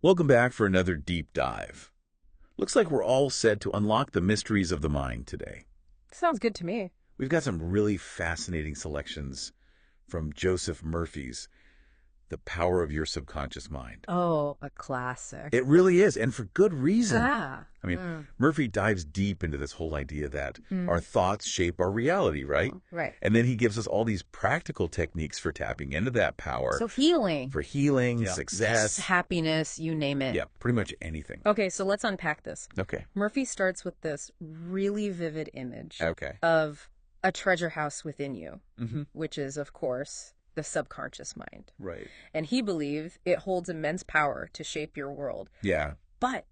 Welcome back for another deep dive. Looks like we're all set to unlock the mysteries of the mind today. Sounds good to me. We've got some really fascinating selections from Joseph Murphy's The Power of Your Subconscious Mind. Oh, a classic. It really is, and for good reason. Ah. Murphy dives deep into this whole idea that Mm. our thoughts shape our reality, right? Right. And then he gives us all these practical techniques for tapping into that power. So healing, For healing, success. happiness, you name it. Yeah, pretty much anything. Okay, so let's unpack this. Okay. Murphy starts with this really vivid image Okay. of a treasure house within you, Mm-hmm. which is, of course, the subconscious mind. Right. And he believes it holds immense power to shape your world. Yeah. But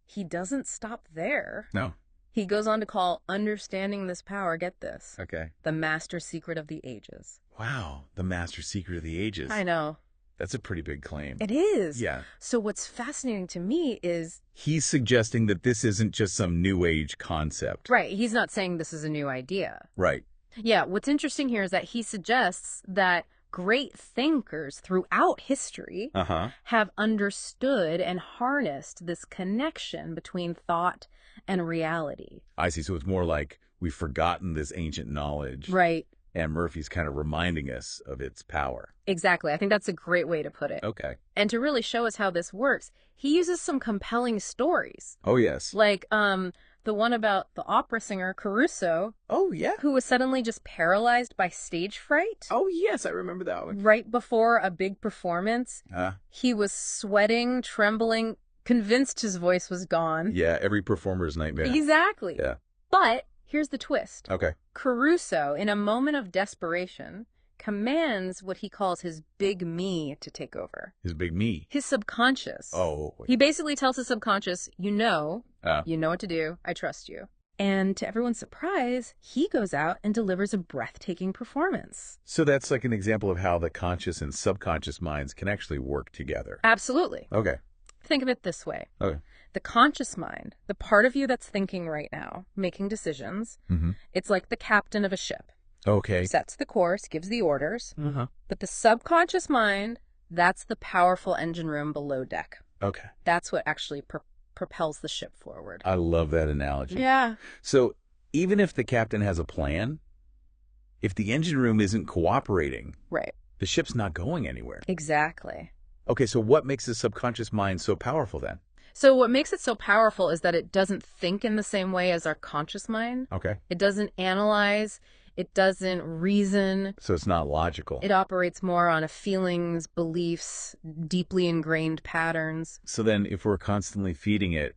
he doesn't stop there. No. He goes on to call understanding this power, get this, Okay. the master secret of the ages. Wow. The master secret of the ages. I know. That's a pretty big claim. It is. Yeah. So what's fascinating to me is, He's suggesting that this isn't just some new age concept. right, he's not saying this is a new idea. Right. Yeah, what's interesting here is that he suggests that great thinkers throughout history Uh-huh. have understood and harnessed this connection between thought and reality. I see. So it's more like we've forgotten this ancient knowledge. Right. And Murphy's kind of reminding us of its power. Exactly. I think that's a great way to put it. Okay. And to really show us how this works, he uses some compelling stories. Oh, yes. Like the one about the opera singer Caruso, Oh, yeah. who was suddenly just paralyzed by stage fright. Oh, yes. I remember that one. Right before a big performance. Uh, He was sweating, trembling, convinced his voice was gone. yeah. Every performer's nightmare. Exactly. Yeah. But here's the twist. Okay. Caruso, in a moment of desperation, commands what he calls his big me to take over. His big me. His subconscious. Oh. He basically tells his subconscious, you know Uh, what to do, I trust you. And to everyone's surprise, he goes out and delivers a breathtaking performance. so that's like an example of how the conscious and subconscious minds can actually work together. Absolutely. Okay. Think of it this way. Okay. The conscious mind, the part of you that's thinking right now, making decisions, Mm-hmm. it's like the captain of a ship. Okay. Sets the course, gives the orders. Uh-huh. But the subconscious mind, that's the powerful engine room below deck. Okay. That's what actually propels the ship forward. I love that analogy. Yeah. So even if the captain has a plan, if the engine room isn't cooperating, Right. the ship's not going anywhere. Exactly. Okay, so what makes the subconscious mind so powerful then? So what makes it so powerful is that it doesn't think in the same way as our conscious mind. Okay. It doesn't analyze. It doesn't reason. So it's not logical. It operates more on a feelings, beliefs, deeply ingrained patterns. So then if we're constantly feeding it,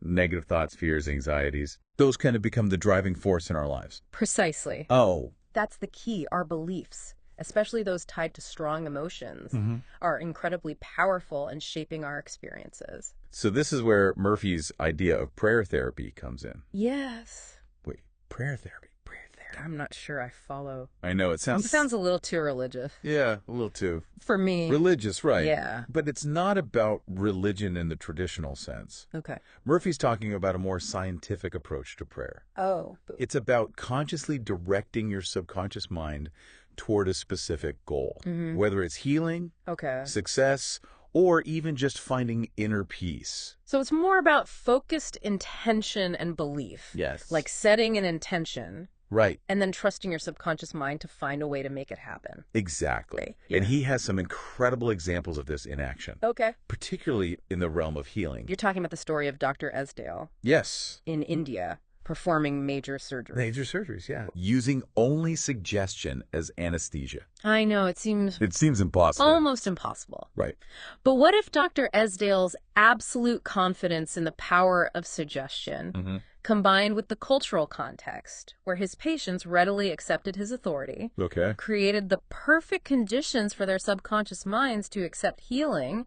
negative thoughts, fears, anxieties, those kind of become the driving force in our lives. Precisely. Oh. That's the key. Our beliefs, especially those tied to strong emotions, Mm-hmm. are incredibly powerful in shaping our experiences. So this is where Murphy's idea of prayer therapy comes in. Yes. Wait, prayer therapy, prayer therapy. I'm not sure I follow. I know, it It sounds... sounds a little too religious. Yeah, a little too. For me. Religious, right. Yeah. But it's not about religion in the traditional sense. Okay. Murphy's talking about a more scientific approach to prayer. Oh. It's about consciously directing your subconscious mind toward a specific goal, Mhm. whether it's healing, Okay. success, or even just finding inner peace. So it's more about focused intention and belief. Yes. Like setting an intention Right. and then trusting your subconscious mind to find a way to make it happen. Exactly. Yeah. And he has some incredible examples of this in action, Okay. particularly in the realm of healing. You're talking about the story of Dr. Esdale Yes. in India performing major surgery. Major surgeries, yeah. Using only suggestion as anesthesia. I know, it seems It seems impossible. almost impossible. Right. But what if Dr. Esdale's absolute confidence in the power of suggestion, Mm-hmm. combined with the cultural context, where his patients readily accepted his authority, Okay. created the perfect conditions for their subconscious minds to accept healing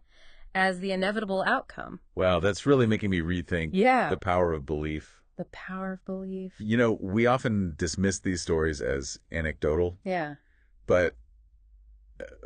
as the inevitable outcome? Wow, that's really making me rethink Yeah. the power of belief. The power of belief. We often dismiss these stories as anecdotal, Yeah. but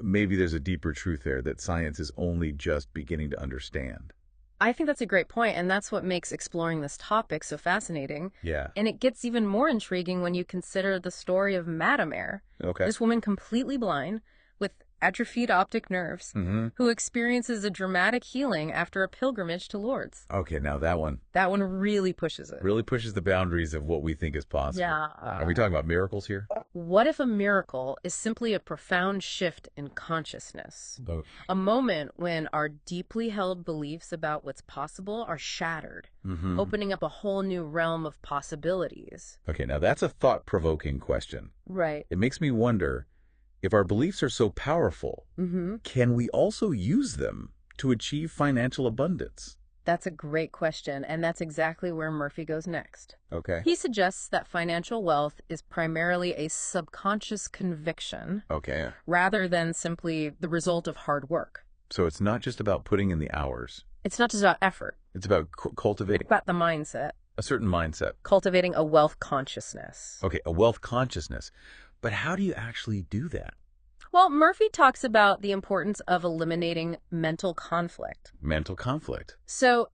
maybe there's a deeper truth there that science is only just beginning to understand. I think that's a great point, and that's what makes exploring this topic so fascinating. Yeah. And it gets even more intriguing when you consider the story of Madame Eyre. Okay. This woman completely blind, with atrophied optic nerves, Mm-hmm. who experiences a dramatic healing after a pilgrimage to Lourdes. Okay, now that one That one really pushes it. really pushes the boundaries of what we think is possible. Yeah. Are we talking about miracles here? What if a miracle is simply a profound shift in consciousness? Oh. A moment when our deeply held beliefs about what's possible are shattered, Mm-hmm. opening up a whole new realm of possibilities. Okay, now that's a thought-provoking question. Right. It makes me wonder, if our beliefs are so powerful, Mm-hmm. can we also use them to achieve financial abundance? That's a great question, and that's exactly where Murphy goes next. Okay. He suggests that financial wealth is primarily a subconscious conviction Okay. rather than simply the result of hard work. So it's not just about putting in the hours. It's not just about effort, It's about cultivating it's about the mindset, a certain mindset. cultivating a wealth consciousness. Okay, a wealth consciousness. But how do you actually do that? Well, Murphy talks about the importance of eliminating mental conflict. Mental conflict. So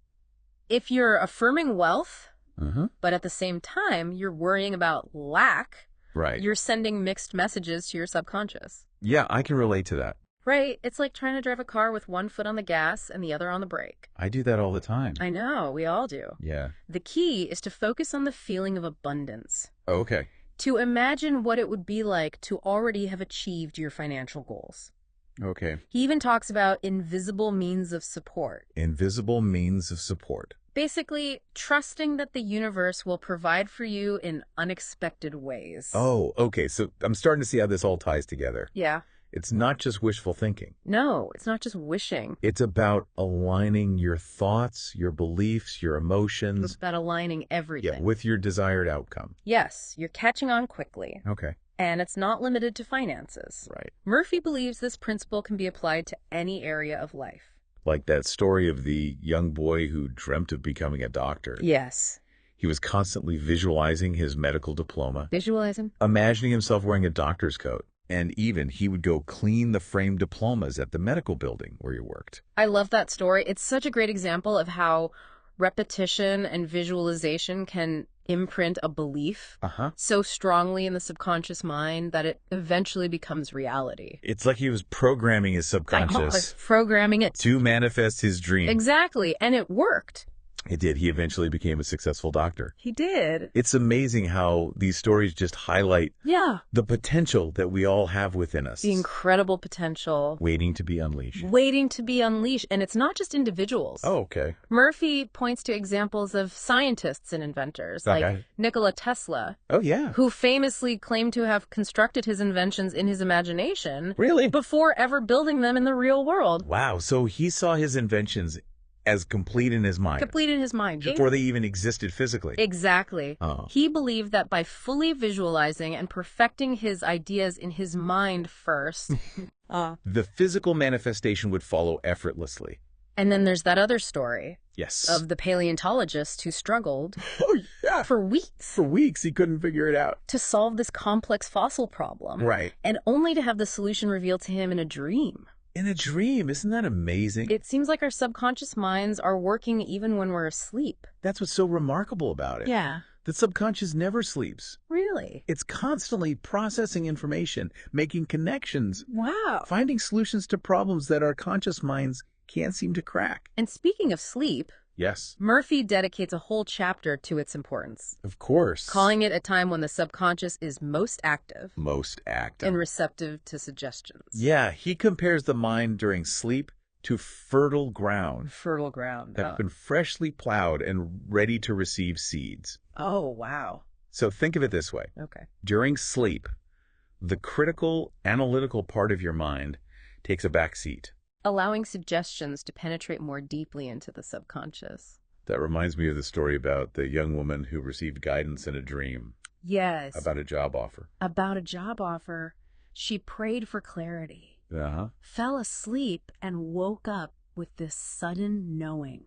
if you're affirming wealth, Mm-hmm. but at the same time you're worrying about lack, Right. you're sending mixed messages to your subconscious. Yeah, I can relate to that. Right? It's like trying to drive a car with one foot on the gas and the other on the brake. I do that all the time. I know, we all do. Yeah. The key is to focus on the feeling of abundance, Okay. to imagine what it would be like to already have achieved your financial goals. Okay. He even talks about invisible means of support. Invisible means of support. Basically, trusting that the universe will provide for you in unexpected ways. Oh, okay. So I'm starting to see how this all ties together. Yeah. It's not just wishful thinking. No, it's not just wishing. It's about aligning your thoughts, your beliefs, your It's emotions, about aligning everything. yeah, with your desired outcome. Yes, you're catching on quickly. Okay. And it's not limited to finances. Right. Murphy believes this principle can be applied to any area of life. Like that story of the young boy who dreamt of becoming a doctor. Yes. He was constantly visualizing his medical diploma, Visualizing. imagining himself wearing a doctor's coat. And even he would go clean the framed diplomas at the medical building where he worked. I love that story. It's such a great example of how repetition and visualization can imprint a belief Uh-huh. so strongly in the subconscious mind that it eventually becomes reality. It's like he was programming his subconscious Programming it. to manifest his dream. Exactly. And it worked. It did. He eventually became a successful doctor. He did. It's amazing how these stories just highlight Yeah. the potential that we all have within us, The incredible potential waiting to be unleashed. waiting to be unleashed. And it's not just individuals. Oh, okay. Murphy points to examples of scientists and inventors like Okay. Nikola Tesla, Oh, yeah. who famously claimed to have constructed his inventions in his imagination Really? before ever building them in the real world. Wow. So he saw his inventions as complete in his mind Complete in his mind. before they even existed physically. Exactly. Oh. He believed that by fully visualizing and perfecting his ideas in his mind first, The physical manifestation would follow effortlessly. and then there's that other story Yes. of the paleontologist who struggled Oh, yeah. for weeks For weeks, he couldn't figure it out. to solve this complex fossil problem. Right. And only to have the solution revealed to him in a dream. In a dream. Isn't that amazing? It seems like our subconscious minds are working even when we're asleep. That's what's so remarkable about it. Yeah. The subconscious never sleeps. Really? It's constantly processing information, making connections, Wow. finding solutions to problems that our conscious minds can't seem to crack. And speaking of sleep, Yes, Murphy dedicates a whole chapter to its importance, of course. calling it a time when the subconscious is most active Most active. and receptive to suggestions. Yeah, he compares the mind during sleep to fertile ground Fertile ground. that's been freshly plowed and ready to receive seeds. Oh, wow. So think of it this way. Okay. During sleep, the critical, analytical part of your mind takes a back seat. Allowing suggestions to penetrate more deeply into the subconscious. That reminds me of the story about the young woman who received guidance in a dream Yes. about a job offer. About a job offer. She prayed for clarity, Uh-huh. fell asleep, and woke up with this sudden knowing.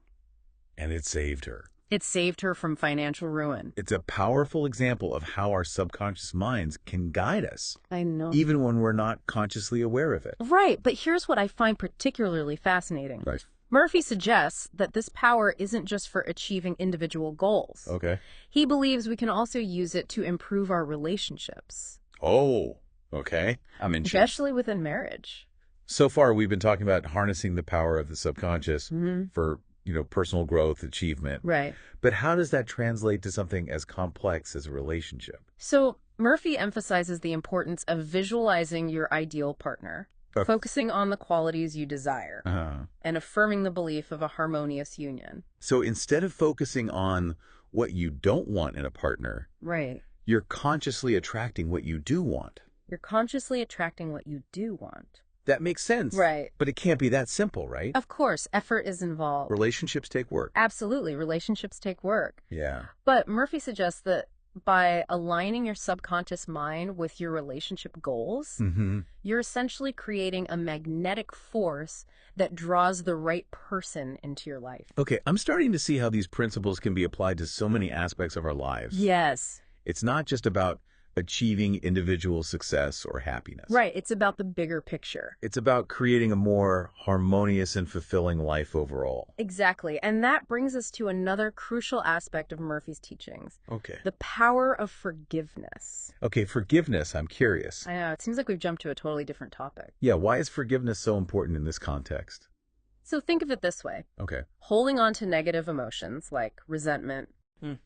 And it saved her. It saved her from financial ruin. It's a powerful example of how our subconscious minds can guide us, I know. even when we're not consciously aware of it. Right, but here's what I find particularly fascinating. Right. Murphy suggests that this power isn't just for achieving individual goals. Okay. He believes we can also use it to improve our relationships, Oh, okay. I'm in. especially within marriage. So far, we've been talking about harnessing the power of the subconscious for, personal growth, achievement. Right. But how does that translate to something as complex as a relationship? So Murphy emphasizes the importance of visualizing your ideal partner, focusing on the qualities you desire, and affirming the belief of a harmonious union. So instead of focusing on what you don't want in a partner, Right. you're consciously attracting what you do want. You're consciously attracting what you do want. That makes sense. Right. But it can't be that simple, right? Of course, effort is involved. Relationships take work. Absolutely. Relationships take work. Yeah. But Murphy suggests that by aligning your subconscious mind with your relationship goals, you're essentially creating a magnetic force that draws the right person into your life. Okay, I'm starting to see how these principles can be applied to so many aspects of our lives. Yes. It's not just about achieving individual success or happiness. Right. It's about the bigger picture. It's about creating a more harmonious and fulfilling life overall. Exactly. And that brings us to another crucial aspect of Murphy's teachings. Okay. The power of forgiveness. Okay, forgiveness, I'm curious. I know. It seems like we've jumped to a totally different topic. Yeah, why is forgiveness so important in this context? So think of it this way. Okay. Holding on to negative emotions like resentment,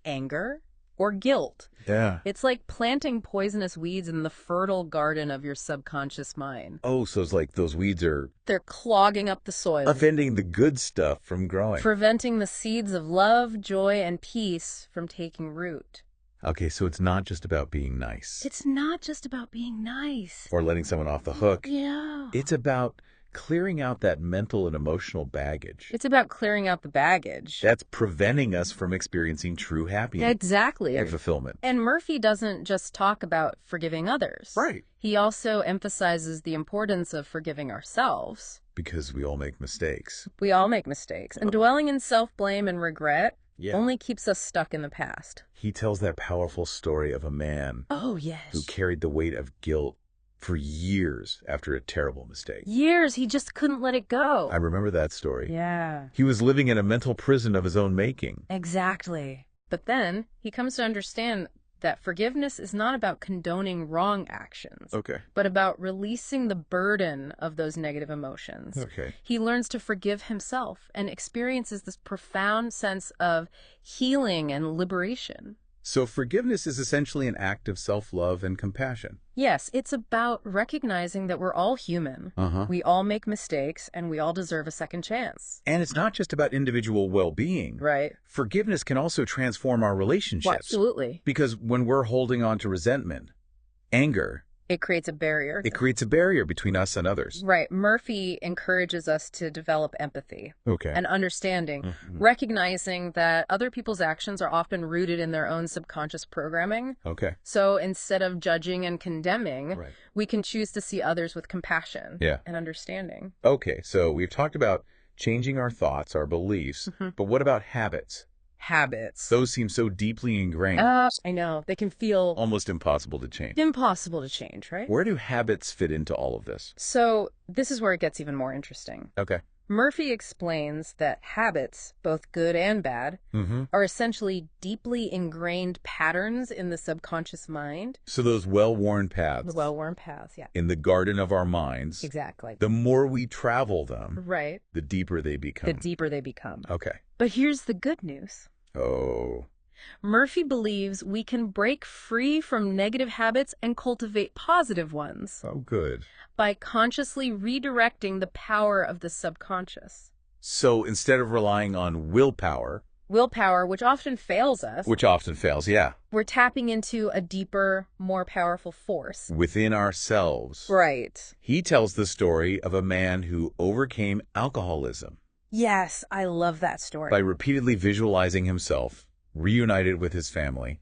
anger, or guilt. Yeah. It's like planting poisonous weeds in the fertile garden of your subconscious mind. Oh, so it's like those weeds are They're clogging up the soil, offending the good stuff from growing. preventing the seeds of love, joy, and peace from taking root. Okay, so it's not just about being nice It's not just about being nice. or letting someone off the hook. Yeah. It's about clearing out that mental and emotional baggage. It's about clearing out the baggage. That's preventing us from experiencing true happiness Exactly. and fulfillment. And Murphy doesn't just talk about forgiving others. Right. He also emphasizes the importance of forgiving ourselves. Because we all make mistakes. We all make mistakes, and dwelling in self-blame and regret Yeah. only keeps us stuck in the past. He tells that powerful story of a man Oh, yes. who carried the weight of guilt for years after a terrible mistake. Years, he just couldn't let it go. I remember that story. Yeah. He was living in a mental prison of his own making. Exactly. But then he comes to understand that forgiveness is not about condoning wrong actions, Okay. but about releasing the burden of those negative emotions. Okay. He learns to forgive himself and experiences this profound sense of healing and liberation. So forgiveness is essentially an act of self-love and compassion. Yes, it's about recognizing that we're all human. We all make mistakes, and we all deserve a second chance. And it's not just about individual well-being. Right. Forgiveness can also transform our relationships. Well, absolutely. Because when we're holding on to resentment, anger, It creates a barrier. it creates a barrier between us and others. Right. Murphy encourages us to develop empathy Okay. and understanding, recognizing that other people's actions are often rooted in their own subconscious programming. Okay. So instead of judging and condemning, Right. we can choose to see others with compassion Yeah. and understanding. Okay, so we've talked about changing our thoughts, our beliefs, but what about habits? Habits. Those seem so deeply ingrained, I know. They can feel almost impossible to change. impossible to change, right? Where do habits fit into all of this? So this is where it gets even more interesting. Okay. Murphy explains that habits, both good and bad, are essentially deeply ingrained patterns in the subconscious mind. So those well-worn paths The well-worn paths, yeah. in the garden of our minds, Exactly. the more we travel them, Right. the deeper they become. The deeper they become. Okay. But here's the good news. Oh. Murphy believes we can break free from negative habits and cultivate positive ones Oh, good. by consciously redirecting the power of the subconscious. So instead of relying on willpower, Willpower, which often fails us, which often fails, yeah, we're tapping into a deeper, more powerful force. within ourselves. Right. He tells the story of a man who overcame alcoholism Yes, I love that story. by repeatedly visualizing himself reunited with his family,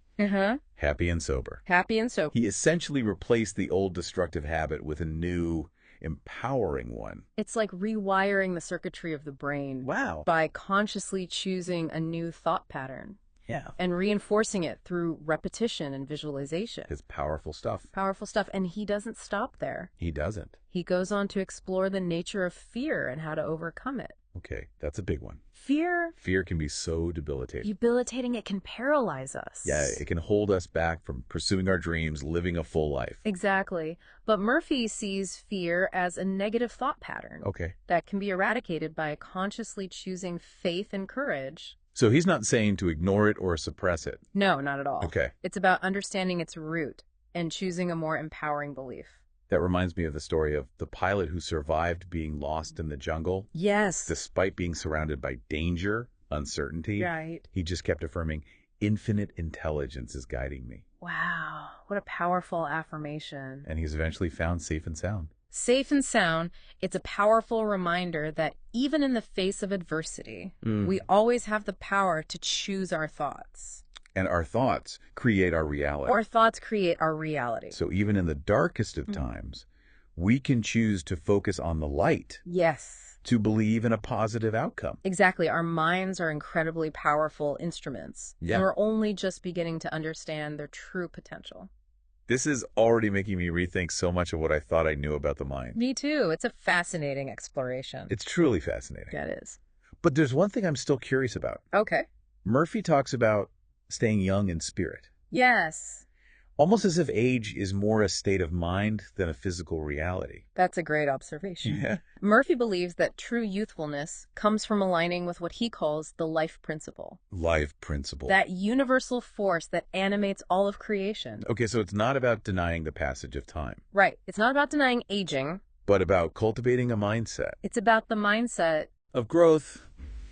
happy and sober. Happy and sober. He essentially replaced the old destructive habit with a new, empowering one. It's like rewiring the circuitry of the brain Wow. by consciously choosing a new thought pattern Yeah. and reinforcing it through repetition and visualization. His powerful stuff. Powerful stuff. And he doesn't stop there. He doesn't. He goes on to explore the nature of fear and how to overcome it. Okay, that's a big one. Fear, Fear can be so debilitating. it can paralyze us. Yeah, it can hold us back from pursuing our dreams, living a full life. Exactly. But Murphy sees fear as a negative thought pattern Okay. that can be eradicated by consciously choosing faith and courage. So he's not saying to ignore it or suppress it. No, not at all. Okay. It's about understanding its root and choosing a more empowering belief. That reminds me of the story of the pilot who survived being lost in the jungle. Yes. Despite being surrounded by danger, uncertainty, Right. he just kept affirming, infinite intelligence is guiding me. Wow. What a powerful affirmation. And he's eventually found safe and sound. Safe and sound, it's a powerful reminder that even in the face of adversity, we always have the power to choose our thoughts. And our thoughts create our reality. Our thoughts create our reality. So even in the darkest of times, we can choose to focus on the light, Yes. to believe in a positive outcome. Exactly. Our minds are incredibly powerful instruments. Yeah. And we're only just beginning to understand their true potential. This is already making me rethink so much of what I thought I knew about the mind. Me too. It's a fascinating exploration. It's truly fascinating. Yeah, it is. But there's one thing I'm still curious about. Okay. Murphy talks about staying young in spirit, Yes. almost as if age is more a state of mind than a physical reality. That's a great observation. Yeah. Murphy believes that true youthfulness comes from aligning with what he calls the life principle, Life principle. that universal force that animates all of creation. Okay, so it's not about denying the passage of time, Right. It's not about denying aging. but about cultivating a mindset It's about the mindset, of growth,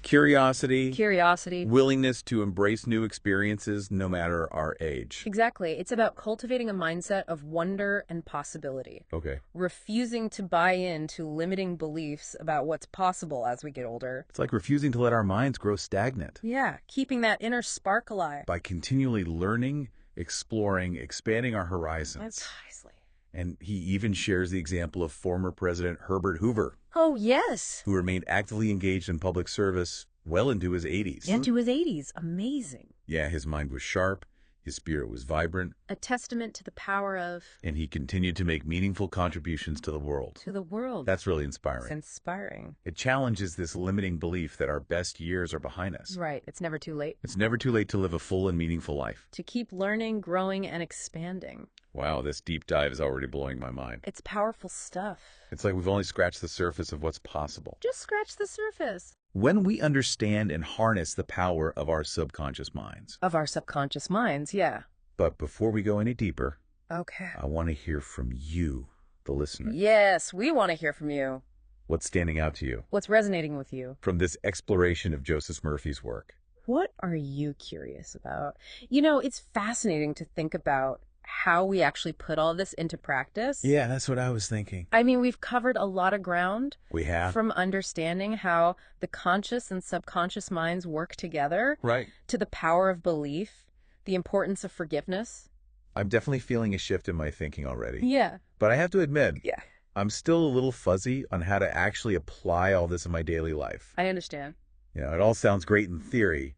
curiosity, curiosity. willingness to embrace new experiences no matter our age. Exactly. It's about cultivating a mindset of wonder and possibility, Okay. refusing to buy into limiting beliefs about what's possible as we get older. It's like refusing to let our minds grow stagnant. Yeah, keeping that inner spark alive. By continually learning, exploring, expanding our horizons. Precisely. And he even shares the example of former President Herbert Hoover, Oh, yes. who remained actively engaged in public service well into his 80s. Into his 80s. Amazing. Yeah, his mind was sharp, his spirit was vibrant, A testament to the power of... and he continued to make meaningful contributions to the world. to the world. That's really It's inspiring. inspiring. It challenges this limiting belief that our best years are behind us. Right. It's never too late. It's never too late to live a full and meaningful life. To keep learning, growing, and expanding. Wow, this deep dive is already blowing my mind. It's powerful stuff. It's like we've only scratched the surface of what's possible. Just scratch the surface. When we understand and harness the power of our subconscious minds. Of our subconscious minds, yeah. But before we go any deeper, Okay. I want to hear from you, the listener. Yes, we want to hear from you. What's standing out to you What's resonating with you? from this exploration of Joseph Murphy's work? What are you curious about? You know, it's fascinating to think about how we actually put all this into practice. Yeah, that's what I was thinking. I mean, we've covered a lot of ground We have. from understanding how the conscious and subconscious minds work together Right. to the power of belief, the importance of forgiveness. I'm definitely feeling a shift in my thinking already. Yeah. But I have to admit, Yeah. I'm still a little fuzzy on how to actually apply all this in my daily life. I understand. You know, it all sounds great in theory,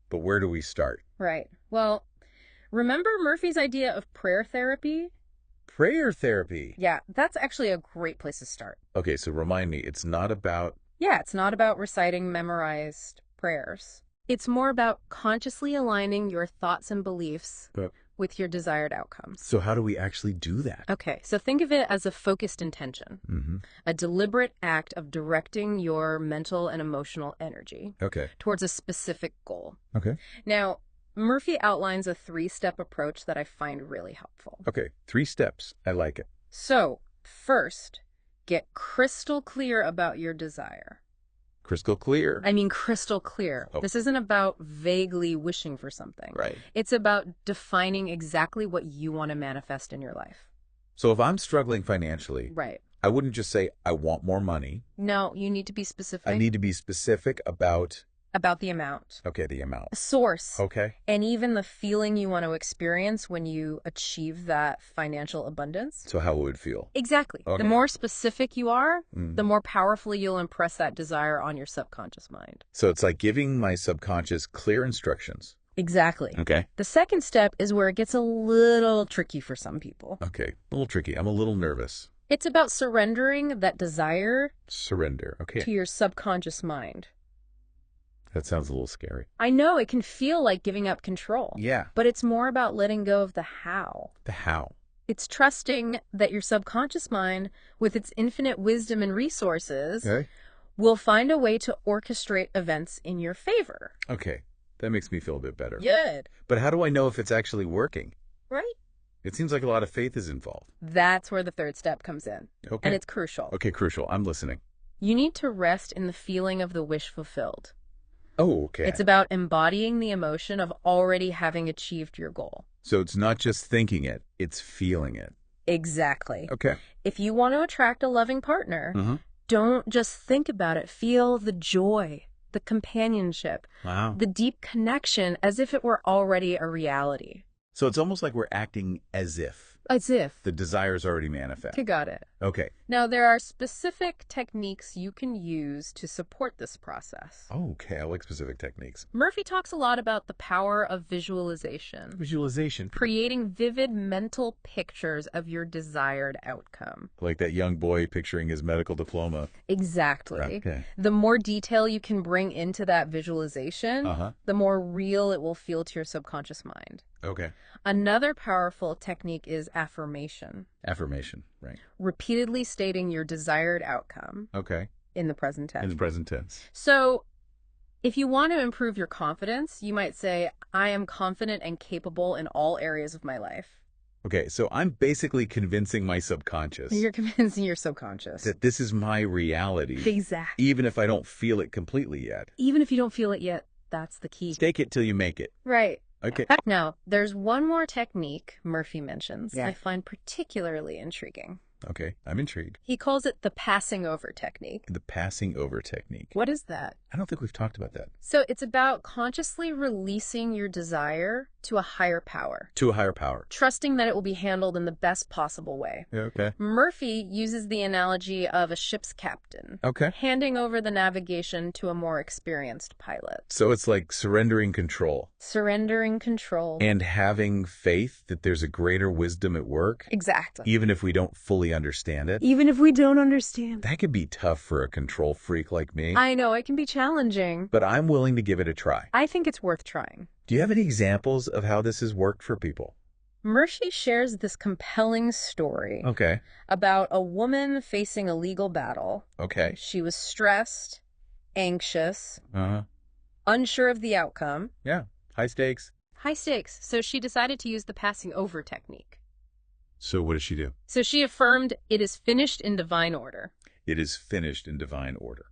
but where do we start? Right. Well, remember Murphy's idea of prayer therapy? Prayer therapy. Yeah, that's actually a great place to start. Okay, so remind me, it's not about... Yeah, it's not about reciting memorized prayers. It's more about consciously aligning your thoughts and beliefs But- with your desired outcomes. So how do we actually do that? Okay, so think of it as a focused intention, Mm-hmm. a deliberate act of directing your mental and emotional energy Okay. towards a specific goal. Okay. Now, Murphy outlines a 3-step approach that I find really helpful. Okay, 3 steps. I like it. So, first, get crystal clear about your desire. Crystal clear. I mean, crystal clear. Oh. This isn't about vaguely wishing for something. Right. It's about defining exactly what you want to manifest in your life. So if I'm struggling financially, Right. I wouldn't just say, I want more money. No, you need to be specific I need to be specific about, about the amount, okay, the amount. a source, Okay. and even the feeling you want to experience when you achieve that financial abundance. So how it would feel. Exactly. Okay. The more specific you are, Mm. the more powerfully you'll impress that desire on your subconscious mind. So it's like giving my subconscious clear instructions. Exactly. Okay. The second step is where it gets a little tricky for some people. Okay. A little tricky. I'm a little nervous. It's about surrendering that desire Surrender. Okay. to your subconscious mind. That sounds a little scary. I know it can feel like giving up control. Yeah. But it's more about letting go of the how. The how. It's trusting that your subconscious mind, with its infinite wisdom and resources, Okay. will find a way to orchestrate events in your favor. Okay. That makes me feel a bit better. Good. But how do I know if it's actually working? Right? It seems like a lot of faith is involved. That's where the third step comes in. Okay. And it's crucial. Okay, crucial. I'm listening. You need to rest in the feeling of the wish fulfilled. Oh, okay. It's about embodying the emotion of already having achieved your goal. So it's not just thinking it, it's feeling it. Exactly. Okay. If you want to attract a loving partner, don't just think about it. Feel the joy, the companionship, Wow. the deep connection as if it were already a reality. So it's almost like we're acting as if As if. the desire's already manifest. You got it. Okay. Now, there are specific techniques you can use to support this process. Oh, okay. I like specific techniques. Murphy talks a lot about the power of visualization, Visualization. creating vivid mental pictures of your desired outcome. Like that young boy picturing his medical diploma. Exactly. Okay. The more detail you can bring into that visualization, the more real it will feel to your subconscious mind. Okay. Another powerful technique is affirmation. Affirmation. Right. Repeatedly stating your desired outcome Okay. in the present tense. In the present tense. So, if you want to improve your confidence, you might say, I am confident and capable in all areas of my life. Okay, so I'm basically convincing my subconscious You're convincing your subconscious. that this is my reality, Exactly. even if I don't feel it completely yet. Even if you don't feel it yet, that's the key. Take it till you make it. Right. Okay. Now, there's one more technique Murphy mentions Yeah. I find particularly intriguing. Okay, I'm intrigued. He calls it the passing over technique. The passing over technique. What is that? I don't think we've talked about that. So it's about consciously releasing your desire to a higher power, To a higher power. trusting that it will be handled in the best possible way. Yeah, okay. Murphy uses the analogy of a ship's captain, Okay. handing over the navigation to a more experienced pilot. So it's like surrendering control Surrendering control. and having faith that there's a greater wisdom at work, Exactly. even if we don't fully understand it. Even if we don't understand. That could be tough for a control freak like me, I know, it can be challenging. but I'm willing to give it a try. I think it's worth trying. Do you have any examples of how this has worked for people? Murphy shares this compelling story Okay. about a woman facing a legal battle. Okay. She was stressed, anxious, Uh-huh. unsure of the outcome. Yeah. High stakes. High stakes, so she decided to use the passing over technique. So what does she do? So she affirmed, it is finished in divine order, It is finished in divine order.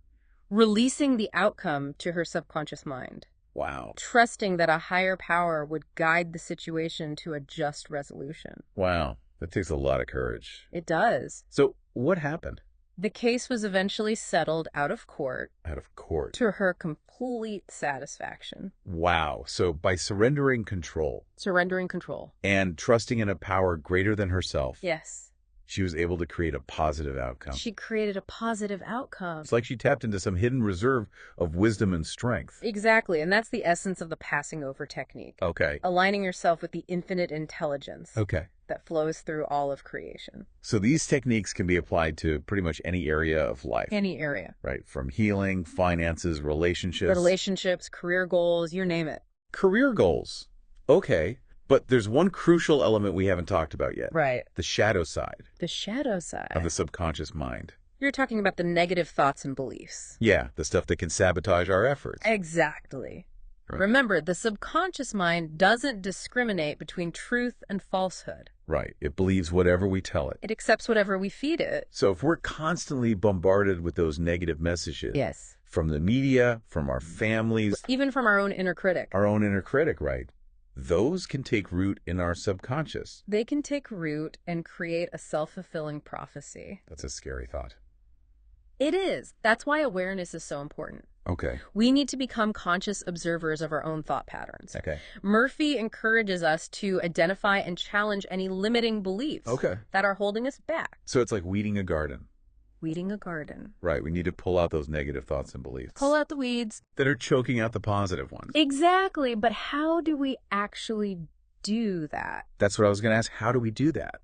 releasing the outcome to her subconscious mind, Wow. trusting that a higher power would guide the situation to a just resolution. Wow. That takes a lot of courage. It does. So what happened? The case was eventually settled out of court Out of court. to her complete satisfaction. Wow. So by surrendering control Surrendering control. and trusting in a power greater than herself, Yes. she was able to create a positive outcome. She created a positive outcome. It's like she tapped into some hidden reserve of wisdom and strength. Exactly, and that's the essence of the passing over technique. Okay. Aligning yourself with the infinite intelligence Okay. that flows through all of creation. So these techniques can be applied to pretty much any area of life, Any area. right? From healing, finances, relationships. Relationships, career goals, you name it. Career goals. Okay. But there's one crucial element we haven't talked about yet. Right. The shadow side The shadow side. of the subconscious mind. You're talking about the negative thoughts and beliefs. Yeah, the stuff that can sabotage our efforts. Exactly. Right. Remember, the subconscious mind doesn't discriminate between truth and falsehood. Right. It believes whatever we tell it. It accepts whatever we feed it. So if we're constantly bombarded with those negative messages Yes. from the media, from our families, Even from our own inner critic. our own inner critic, right? Those can take root in our subconscious. They can take root and create a self-fulfilling prophecy. That's a scary thought. It is. That's why awareness is so important. Okay. We need to become conscious observers of our own thought patterns. Okay. Murphy encourages us to identify and challenge any limiting beliefs Okay. that are holding us back. So it's like weeding a garden. Weeding a garden. Right. We need to pull out those negative thoughts and beliefs Pull out the weeds. that are choking out the positive ones. Exactly. But how do we actually do that? That's what I was going to ask. How do we do that?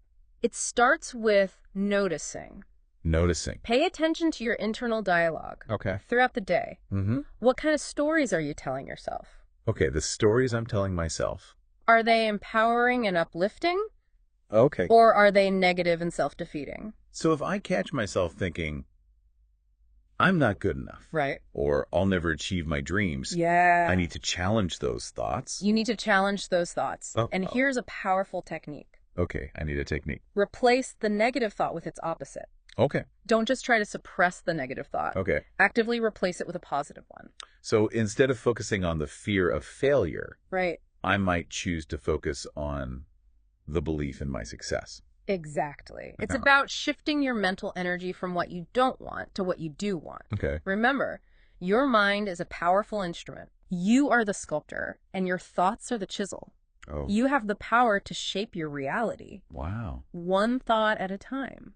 It starts with noticing. Noticing. Pay attention to your internal dialogue. Okay. Throughout the day. Mm-hmm. What kind of stories are you telling yourself? Okay, the stories I'm telling myself. Are they empowering and uplifting? Okay. Or are they negative and self-defeating? So if I catch myself thinking, I'm not good enough. Right. Or I'll never achieve my dreams. Yeah. I need to challenge those thoughts. You need to challenge those thoughts. Oh. And here's a powerful technique. Okay, I need a technique. Replace the negative thought with its opposite. Okay. Don't just try to suppress the negative thought. Okay. Actively replace it with a positive one. So instead of focusing on the fear of failure, Right. I might choose to focus on the belief in my success. Exactly. It's about shifting your mental energy from what you don't want to what you do want. Okay. Remember, your mind is a powerful instrument. You are the sculptor, and your thoughts are the chisel. Oh. You have the power to shape your reality. Wow. One thought at a time.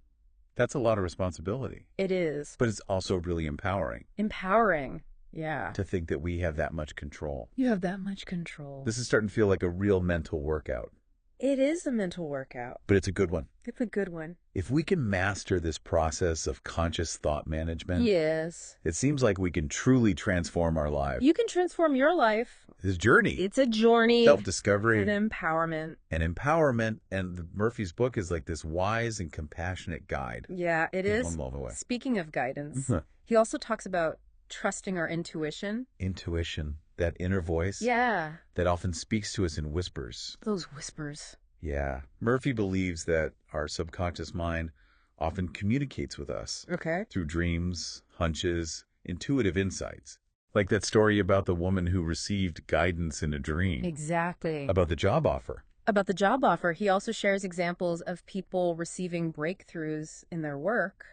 That's a lot of responsibility. It is. But it's also really empowering Empowering. Yeah. to think that we have that much control. You have that much control. This is starting to feel like a real mental workout, It is a mental workout. but it's a good one. It's a good one. If we can master this process of conscious thought management, Yes. it seems like we can truly transform our lives. You can transform your life. This journey, It's a journey. self-discovery, And empowerment. and empowerment, and Murphy's book is like this wise and compassionate guide. Yeah, it is. Along the way. Speaking of guidance, he also talks about trusting our intuition. Intuition, that inner voice Yeah. that often speaks to us in whispers. Those whispers. Yeah. Murphy believes that our subconscious mind often communicates with us Okay. through dreams, hunches, intuitive insights. Like that story about the woman who received guidance in a dream Exactly. about the job offer. About the job offer, he also shares examples of people receiving breakthroughs in their work,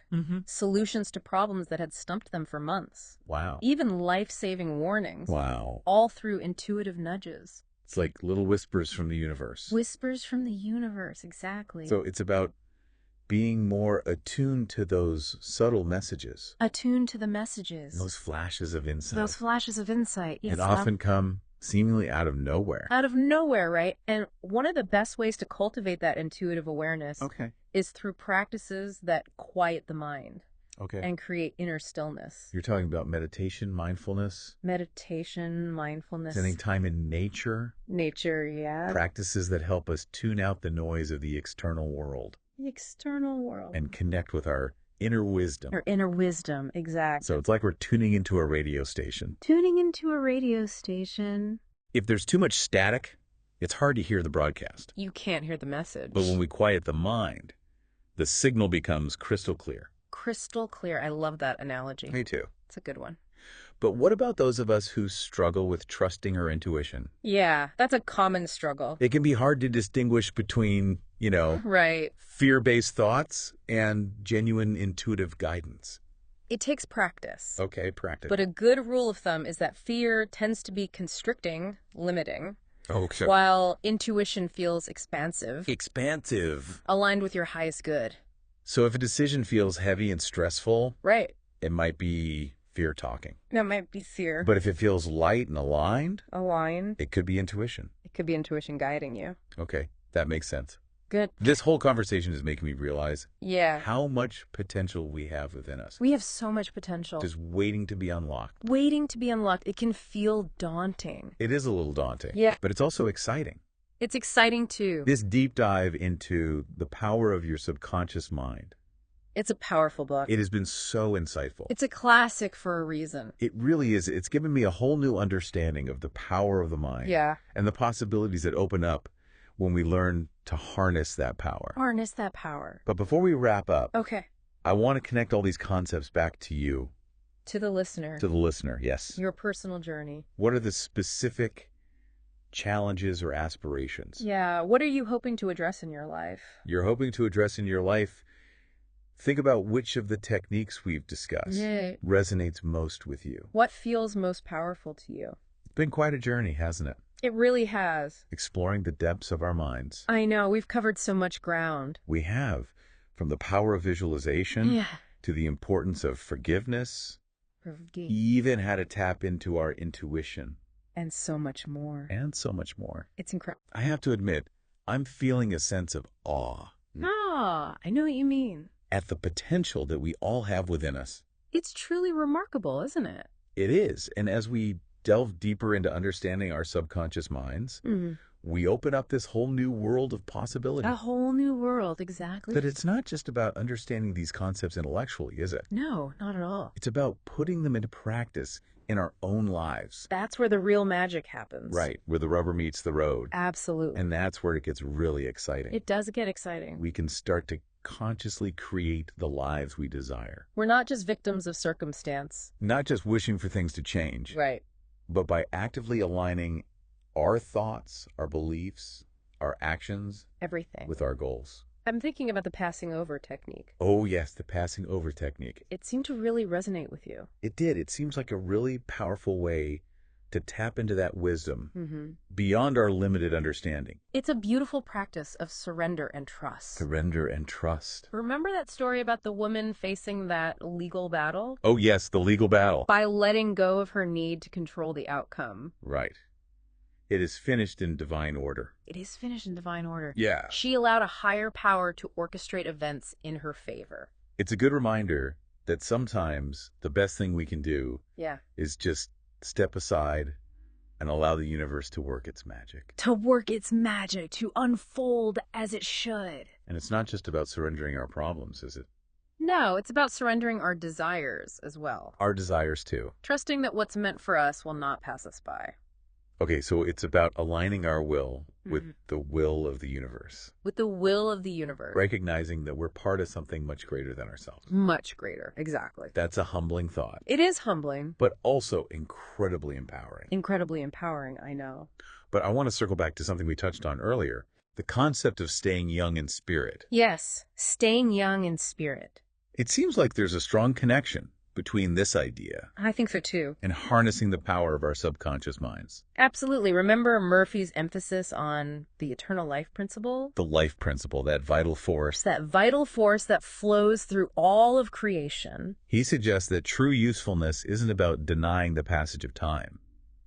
solutions to problems that had stumped them for months, Wow. even life-saving warnings, Wow. all through intuitive nudges. It's like little whispers from the universe. Whispers from the universe, exactly. So it's about being more attuned to those subtle messages, Attuned to the messages. those flashes of insight. Those flashes of insight. Yes, and often come seemingly out of nowhere. out of nowhere, right? And one of the best ways to cultivate that intuitive awareness Okay. is through practices that quiet the mind Okay. and create inner stillness. You're talking about meditation, mindfulness, Meditation, mindfulness, spending time in nature, nature, yeah. practices that help us tune out the noise of the external world The external world. and connect with our inner wisdom. Or inner wisdom, exactly. So it's like we're tuning into a radio station. Tuning into a radio station. If there's too much static, it's hard to hear the broadcast. You can't hear the message. But when we quiet the mind, the signal becomes crystal clear. Crystal clear. I love that analogy. Me too. It's a good one. But what about those of us who struggle with trusting our intuition? Yeah, that's a common struggle. It can be hard to distinguish between, Right. fear-based thoughts and genuine intuitive guidance. It takes practice. Okay, practice. But a good rule of thumb is that fear tends to be constricting, limiting, Okay. while intuition feels expansive, Expansive. aligned with your highest good. So if a decision feels heavy and stressful, Right. it might be fear talking. That might be fear. But if it feels light and aligned, Aligned. it could be intuition. It could be intuition guiding you. Okay, that makes sense. Good. This whole conversation is making me realize Yeah. how much potential we have within us, We have so much potential. just waiting to be unlocked. Waiting to be unlocked. It can feel daunting. It is a little daunting, Yeah. but it's also exciting. It's exciting too. This deep dive into the power of your subconscious mind, It's a powerful book. it has been so insightful. It's a classic for a reason. It really is. It's given me a whole new understanding of the power of the mind Yeah. and the possibilities that open up when we learn to harness that power. Harness that power. But before we wrap up, Okay. I want to connect all these concepts back to you, To the listener. to the listener. Yes. Your personal journey. What are the specific challenges or aspirations Yeah. What are you hoping to address in your life? you're hoping to address in your life? Think about which of the techniques we've discussed Yeah. resonates most with you. What feels most powerful to you? It's been quite a journey, hasn't it? It really has. Exploring the depths of our minds. I know. We've covered so much ground. We have, from the power of visualization Yeah. to the importance of forgiveness, And even how to tap into our intuition, so much more. and so much more. It's incredible. I have to admit, I'm feeling a sense of awe Ah, I know what you mean. at the potential that we all have within us. It's truly remarkable, isn't it? It is. And as we delve deeper into understanding our subconscious minds, we open up this whole new world of possibility. A whole new world, exactly. But it's not just about understanding these concepts intellectually, is it? No, not at all. It's about putting them into practice in our own lives. That's where the real magic happens. Right, where the rubber meets the road. Absolutely. And that's where it gets really exciting. It does get exciting. We can start to consciously create the lives we desire. We're not just victims of circumstance. Not just wishing for things to change, Right. but by actively aligning our thoughts, our beliefs, our actions Everything. with our goals. I'm thinking about the passing over technique. Oh yes, the passing over technique. It seemed to really resonate with you. It did. It seems like a really powerful way to tap into that wisdom beyond our limited understanding. It's a beautiful practice of surrender and trust. Surrender and trust. Remember that story about the woman facing that legal battle? Oh yes, the legal battle. By letting go of her need to control the outcome. Right. It is finished in divine order. It is finished in divine order. Yeah. She allowed a higher power to orchestrate events in her favor. It's a good reminder that sometimes the best thing we can do is just step aside and allow the universe to work its magic. To work its magic, to unfold as it should. And it's not just about surrendering our problems, is it? No, it's about surrendering our desires as well. Our desires too. Trusting that what's meant for us will not pass us by. Okay, so it's about aligning our will with the will of the universe. With the will of the universe. Recognizing that we're part of something much greater than ourselves. Much greater, exactly. That's a humbling thought. It is humbling. But also incredibly empowering. Incredibly empowering, I know. But I want to circle back to something we touched on earlier. The concept of staying young in spirit. Yes, staying young in spirit. It seems like there's a strong connection between this idea I think so too. and harnessing the power of our subconscious minds. Absolutely. Remember Murphy's emphasis on the eternal life principle? The life principle, that vital force. It's that vital force that flows through all of creation. He suggests that true usefulness isn't about denying the passage of time.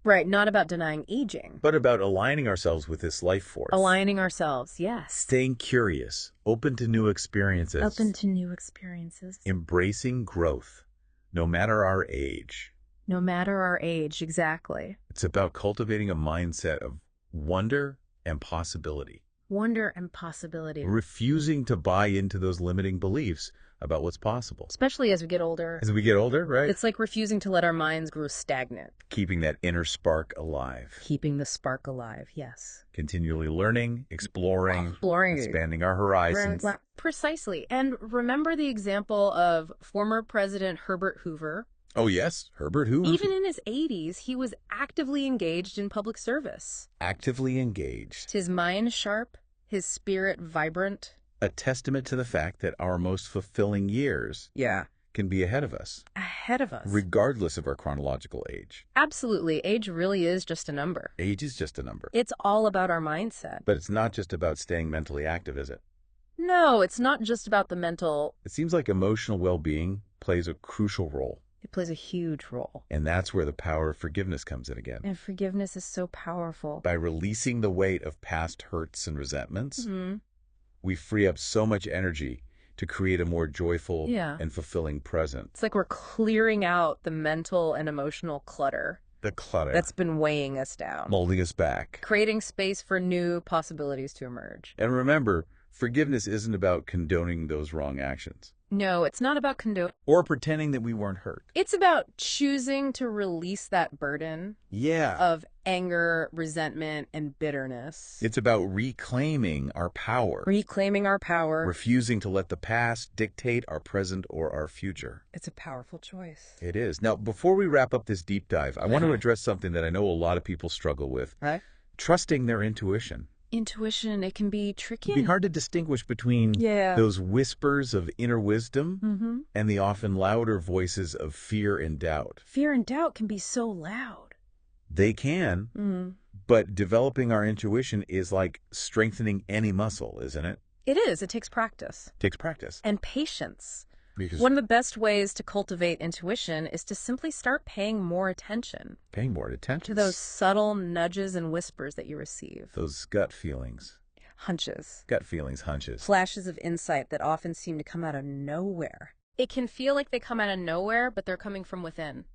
Right, not about denying aging. But about aligning ourselves with this life force. Aligning ourselves, yes. Staying curious, open to new experiences. Open to new experiences. Embracing growth, no matter our age. No matter our age, exactly. It's about cultivating a mindset of wonder and possibility. Wonder and possibility. Refusing to buy into those limiting beliefs about what's possible. Especially as we get older. As we get older, right? It's like refusing to let our minds grow stagnant. Keeping that inner spark alive. Keeping the spark alive, yes. Continually learning, exploring, Exploring. expanding our horizons. Precisely. And remember the example of former President Herbert Hoover. Oh, yes, Herbert Hoover. Even in his 80s, he was actively engaged in public service. Actively engaged. His mind sharp, his spirit vibrant. A testament to the fact that our most fulfilling years can be ahead of us. Ahead of us. Regardless of our chronological age. Absolutely. Age really is just a number. Age is just a number. It's all about our mindset. But it's not just about staying mentally active, is it? No, it's not just about the mental. It seems like emotional well-being plays a crucial role. It plays a huge role. And that's where the power of forgiveness comes in again. And forgiveness is so powerful. By releasing the weight of past hurts and resentments, we free up so much energy to create a more joyful and fulfilling present. It's like we're clearing out the mental and emotional clutter. The clutter. That's been weighing us down. Molding us back. Creating space for new possibilities to emerge. And remember, forgiveness isn't about condoning those wrong actions. No, it's not about condoning. Or pretending that we weren't hurt. It's about choosing to release that burden of anger, resentment, and bitterness. It's about reclaiming our power. Reclaiming our power. Refusing to let the past dictate our present or our future. It's a powerful choice. It is. Now, before we wrap up this deep dive, I want to address something that I know a lot of people struggle with. Right? Trusting their intuition. Intuition, it can be tricky. It can be hard to distinguish between those whispers of inner wisdom and the often louder voices of fear and doubt. Fear and doubt can be so loud. They can, but developing our intuition is like strengthening any muscle, isn't it? It is. It takes practice. It takes practice. And patience. Because one of the best ways to cultivate intuition is to simply start paying more attention. Paying more attention. To those subtle nudges and whispers that you receive. Those gut feelings. Hunches. Gut feelings, hunches. Flashes of insight that often seem to come out of nowhere. It can feel like they come out of nowhere, but they're coming from within.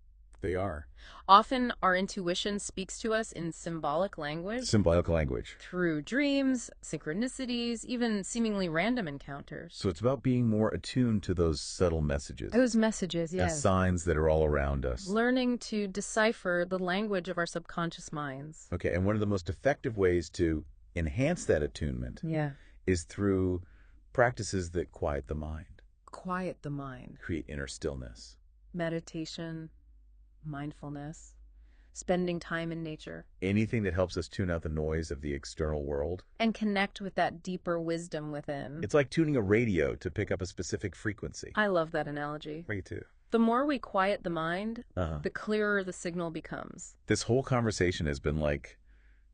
They are. Often our intuition speaks to us in symbolic language. Symbolic language. Through dreams, synchronicities, even seemingly random encounters. So it's about being more attuned to those subtle messages. Those messages, yes. As signs that are all around us. Learning to decipher the language of our subconscious minds. Okay, and one of the most effective ways to enhance that attunement is through practices that quiet the mind. Quiet the mind. Create inner stillness. Meditation. Mindfulness, spending time in nature. Anything that helps us tune out the noise of the external world. And connect with that deeper wisdom within. It's like tuning a radio to pick up a specific frequency. I love that analogy. Me too. The more we quiet the mind, the clearer the signal becomes. This whole conversation has been like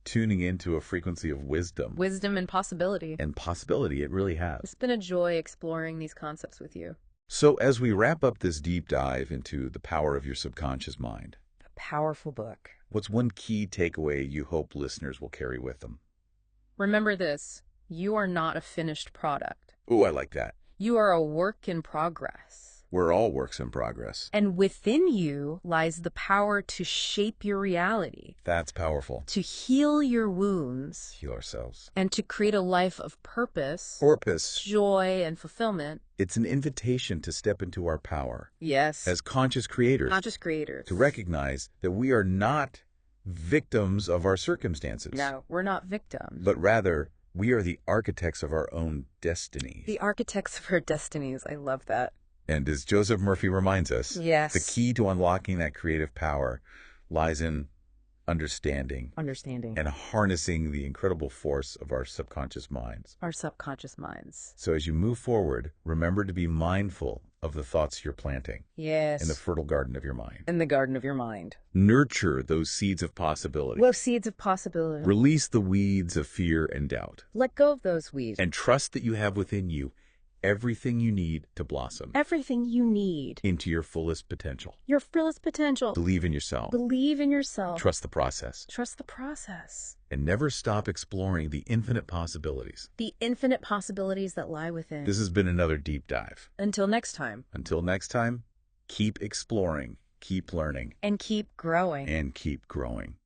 tuning into a frequency of wisdom. Wisdom and possibility. And possibility, it really has. It's been a joy exploring these concepts with you. So as we wrap up this deep dive into the power of your subconscious mind, a powerful book. What's one key takeaway you hope listeners will carry with them? Remember this, you are not a finished product. Ooh, I like that. You are a work in progress. We're all works in progress. And within you lies the power to shape your reality. That's powerful. To heal your wounds. Heal ourselves. And to create a life of purpose. Purpose. Joy and fulfillment. It's an invitation to step into our power. Yes. As conscious creators. Conscious creators. To recognize that we are not victims of our circumstances. No, we're not victims. But rather, we are the architects of our own destinies. The architects of our destinies. I love that. And as Joseph Murphy reminds us, yes, the key to unlocking that creative power lies in understanding and harnessing the incredible force of our subconscious minds. Our subconscious minds. So as you move forward, remember to be mindful of the thoughts you're planting. Yes. In the fertile garden of your mind. In the garden of your mind. Nurture those seeds of possibility. Those seeds of possibility. Release the weeds of fear and doubt. Let go of those weeds. And trust that you have within you everything you need to blossom. Everything you need. Into your fullest potential. Your fullest potential. Believe in yourself. Believe in yourself. Trust the process. Trust the process. And never stop exploring the infinite possibilities. The infinite possibilities that lie within. This has been another deep dive. Until next time. Until next time, keep exploring, keep learning. And keep growing. And keep growing.